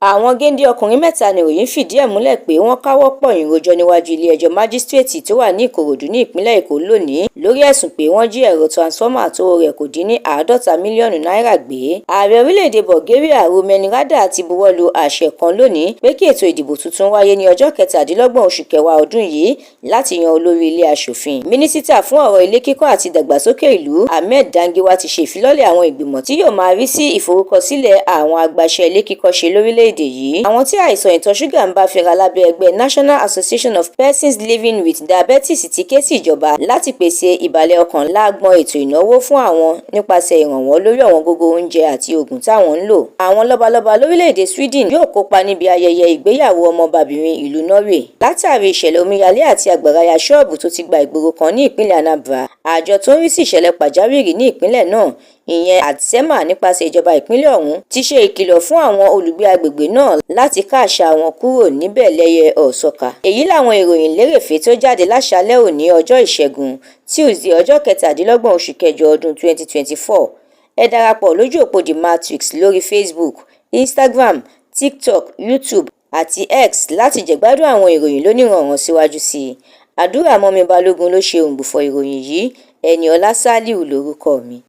Àwọn géńdé ọkùnrin mẹ́ta ni ìròyìn fìdí ẹ̀ múlẹ̀ pé wọ́n káwọ́ pọ̀nyìn rojọ́ níwájú ilé-ẹjọ́ májísírèètì tó wà ní Ìkòròdú ní ìpínlẹ̀ Èkó lónìí lórí ẹ̀sùn pé wọ́n jí ẹ̀rọ transformer tówó rẹ̀ kò dín ní $50 mílíọ̀nù gbé. Ààrẹ orílẹ̀-èdè Bulgaria Rumen Rada ti buwọ́lu àṣẹ kan lónìí pé kí ètò ìdìbò tuntun wáyé ní ọjọ́ 27 oṣù kẹwàá ọdún yìí láti yan olórí ilé aṣòfin. Mínísítà fún ọ̀rọ̀ ilé kíkọ́ àti ìdàgbàsókè ìlú Ahmed Dangiwa ti ṣe ìfilọ́lẹ̀ àwọn ìgbìmọ̀ tí yóò máa rí sí ìforúkọsílẹ̀ àwọn agbaṣẹ́ ilé kíkọ́ ṣe lórílẹ̀-èdè yìí. Àwọn tí àìsàn ìtọ̀ ṣúgà ń bá fínra lábẹ́ ẹgbẹ́ National Association of Persons Living with Diabetes ti ké sí ìjọba láti pèsè ìbàlẹ̀ ọkàn lágbọn ètò ìnáwó fún àwọn nípasẹ̀ ìrànwọ́ lórí ọ̀wọ́n gógó oúnjẹ àti oògùn táwọn ń lò. Àwọn lọ́balọ́ba lórílẹ̀-èdè Sweden yóò kópa níbi ayẹyẹ ìgbéyàwó ọmọbabìnrin ìlú Norway látàrí ìṣẹ̀lẹ̀ omíyalé àti àgbàráyà ṣọ́ọ̀bù tó ti gba ìgboro kan ní ìpínlẹ̀ Anambra. Àjọ tó ń rí sí ìṣẹ̀lẹ̀ pàjáwìrì ní ìpínlẹ̀ náà ìyẹn ATSEMA nípasẹ̀ ìjọba ìpínlẹ̀ ọ̀hún ti ṣe ìkìlọ̀ fún àwọn olùgbé agbègbè náà láti ká àṣà wọn kúrò níbẹ̀ lẹ́yẹ ọ̀sọ́kà. Èyí làwọn ìròyìn lérèfé tó jáde láṣálẹ́ òní ọjọ́ Ìṣẹ́gun Tuesday ọjọ́ 27 oṣù kẹjọ ọdún 2024. Ẹ darapọ̀ lójú òpó TheMatrix lórí Facebook, Instagram, TikTok, YouTube àti X láti jẹ̀gbádùn àwọn ìròyìn lóníranran síwájú sí i. Àdúrà mọ́mi Balógun ló ṣe òǹgbùfọ̀ ìròyìn yìí. Ẹniọlá Sálíù lórúkọ mi.